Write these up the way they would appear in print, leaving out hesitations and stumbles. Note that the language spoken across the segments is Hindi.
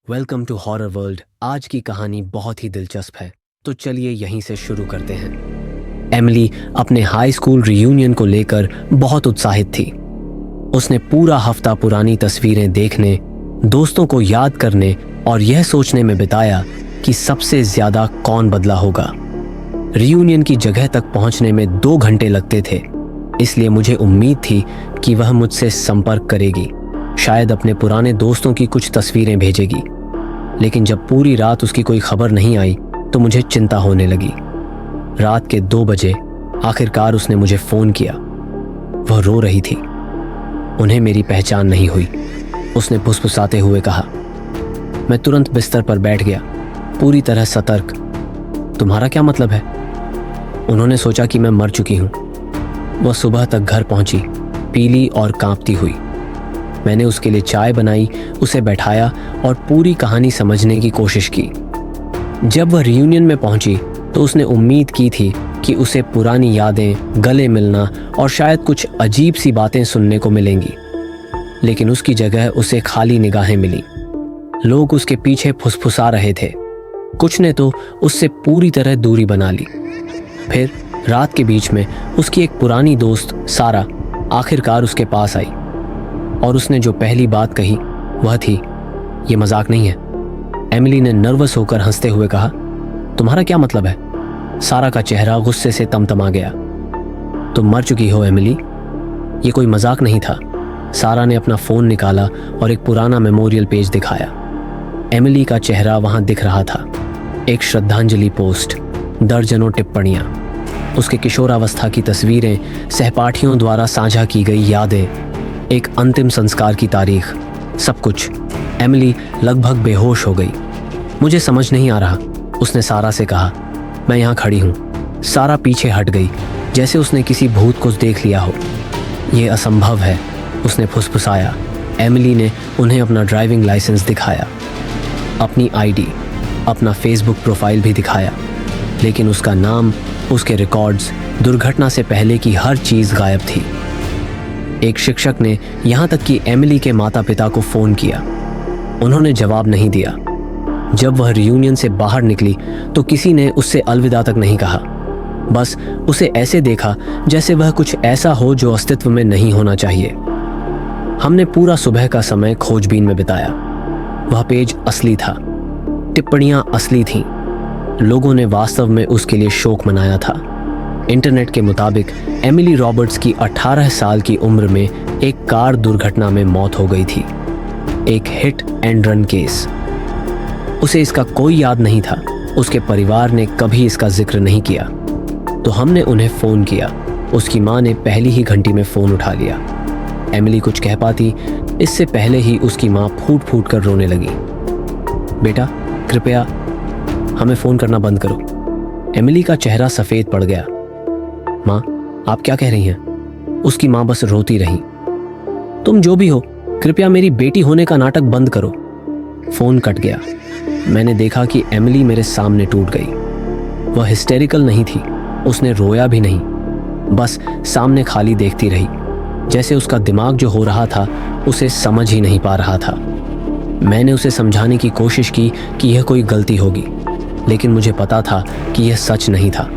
Welcome to horror world. आज की कहानी बहुत ही दिलचस्प है, तो चलिए यहीं से शुरू करते हैं। एमिली अपने हाई स्कूल रियूनियन को लेकर बहुत उत्साहित थी। उसने पूरा हफ्ता पुरानी तस्वीरें देखने, दोस्तों को याद करने और यह सोचने में बिताया कि सबसे ज्यादा कौन बदला होगा। रियूनियन की जगह तक पहुंचने में 2 घंटे लगते थे, इसलिए मुझे उम्मीद थी कि वह मुझसे संपर्क करेगी, शायद अपने पुराने दोस्तों की कुछ तस्वीरें भेजेगी। लेकिन जब पूरी रात उसकी कोई खबर नहीं आई तो मुझे चिंता होने लगी। रात के 2 बजे आखिरकार उसने मुझे फोन किया। वह रो रही थी। उन्हें मेरी पहचान नहीं हुई। उसने फुसफुसाते हुए कहा। मैं तुरंत बिस्तर पर बैठ गया, पूरी तरह सतर्क। तुम्हारा क्या मतलब है? उन्होंने सोचा कि मैं मर चुकी हूं। वह सुबह तक घर पहुंची, पीली और कांपती हुई। मैंने उसके लिए चाय बनाई, उसे बैठाया और पूरी कहानी समझने की कोशिश की। जब वह रियूनियन में पहुंची तो उसने उम्मीद की थी कि उसे पुरानी यादें, गले मिलना और शायद कुछ अजीब सी बातें सुनने को मिलेंगी, लेकिन उसकी जगह उसे खाली निगाहें मिली। लोग उसके पीछे फुसफुसा रहे थे। कुछ ने तो उससे पूरी तरह दूरी बना ली। फिर रात के बीच में उसकी एक पुरानी दोस्त सारा आखिरकार उसके पास आई और उसने जो पहली बात कही वह थी, ये मजाक नहीं है। एमिली ने नर्वस होकर हंसते हुए कहा, तुम्हारा क्या मतलब है? सारा का चेहरा गुस्से से तमतमा गया। तुम मर चुकी हो एमिली, ये कोई मजाक नहीं था। सारा ने अपना फोन निकाला और एक पुराना मेमोरियल पेज दिखाया। एमिली का चेहरा वहां दिख रहा था। एक श्रद्धांजलि पोस्ट, दर्जनों टिप्पणियां, उसके किशोरावस्था की तस्वीरें, सहपाठियों द्वारा साझा की गई यादें, एक अंतिम संस्कार की तारीख, सब कुछ। एमिली लगभग बेहोश हो गई। मुझे समझ नहीं आ रहा, उसने सारा से कहा। मैं यहाँ खड़ी हूँ। सारा पीछे हट गई, जैसे उसने किसी भूत को देख लिया हो। यह असंभव है, उसने फुसफुसाया। एमिली ने उन्हें अपना ड्राइविंग लाइसेंस दिखाया, अपनी आईडी, अपना फेसबुक प्रोफाइल भी दिखाया, लेकिन उसका नाम, उसके रिकॉर्ड्स, दुर्घटना से पहले की हर चीज गायब थी। एक शिक्षक ने यहां तक कि एमिली के माता पिता को फोन किया। उन्होंने जवाब नहीं दिया। जब वह रियूनियन से बाहर निकली तो किसी ने उससे अलविदा तक नहीं कहा। बस उसे ऐसे देखा जैसे वह कुछ ऐसा हो जो अस्तित्व में नहीं होना चाहिए। हमने पूरा सुबह का समय खोजबीन में बिताया। वह पेज असली था, टिप्पणियां असली थीं। लोगों ने वास्तव में उसके लिए शोक मनाया था। इंटरनेट के मुताबिक एमिली रॉबर्ट्स की 18 साल की उम्र में एक कार दुर्घटना में मौत हो गई थी। एक हिट एंड रन केस। उसे इसका कोई याद नहीं था। उसके परिवार ने कभी इसका जिक्र नहीं किया। तो हमने उन्हें फोन किया। उसकी मां ने पहली ही घंटी में फोन उठा लिया। एमिली कुछ कह पाती इससे पहले ही उसकी मां फूट फूट कर रोने लगी। बेटा, कृपया हमें फोन करना बंद करो। एमिली का चेहरा सफेद पड़ गया। मां, आप क्या कह रही हैं? उसकी मां बस रोती रही। तुम जो भी हो, कृपया मेरी बेटी होने का नाटक बंद करो। फोन कट गया। मैंने देखा कि एमिली मेरे सामने टूट गई। वह हिस्टेरिकल नहीं थी, उसने रोया भी नहीं, बस सामने खाली देखती रही, जैसे उसका दिमाग जो हो रहा था उसे समझ ही नहीं पा रहा था। मैंने उसे समझाने की कोशिश की कि यह कोई गलती होगी, लेकिन मुझे पता था कि यह सच नहीं था,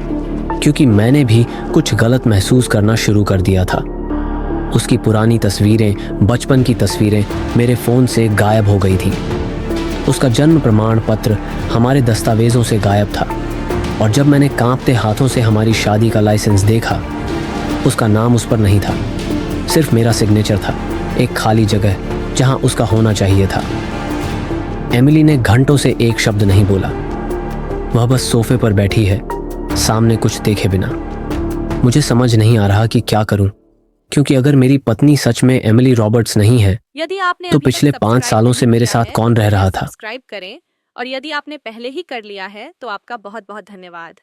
क्योंकि मैंने भी कुछ गलत महसूस करना शुरू कर दिया था। उसकी पुरानी तस्वीरें, बचपन की तस्वीरें मेरे फ़ोन से गायब हो गई थी। उसका जन्म प्रमाण पत्र हमारे दस्तावेज़ों से गायब था, और जब मैंने कांपते हाथों से हमारी शादी का लाइसेंस देखा, उसका नाम उस पर नहीं था, सिर्फ मेरा सिग्नेचर था, एक खाली जगह जहां उसका होना चाहिए था। एमिली ने घंटों से एक शब्द नहीं बोला। वह बस सोफे पर बैठी है, सामने कुछ देखे बिना। मुझे समझ नहीं आ रहा कि क्या करूं, क्योंकि अगर मेरी पत्नी सच में एमिली रॉबर्ट्स नहीं है, यदि आपने तो पिछले 5 सालों से मेरे साथ कौन रह रहा था? सब्सक्राइब करें, और यदि आपने पहले ही कर लिया है तो आपका बहुत बहुत धन्यवाद।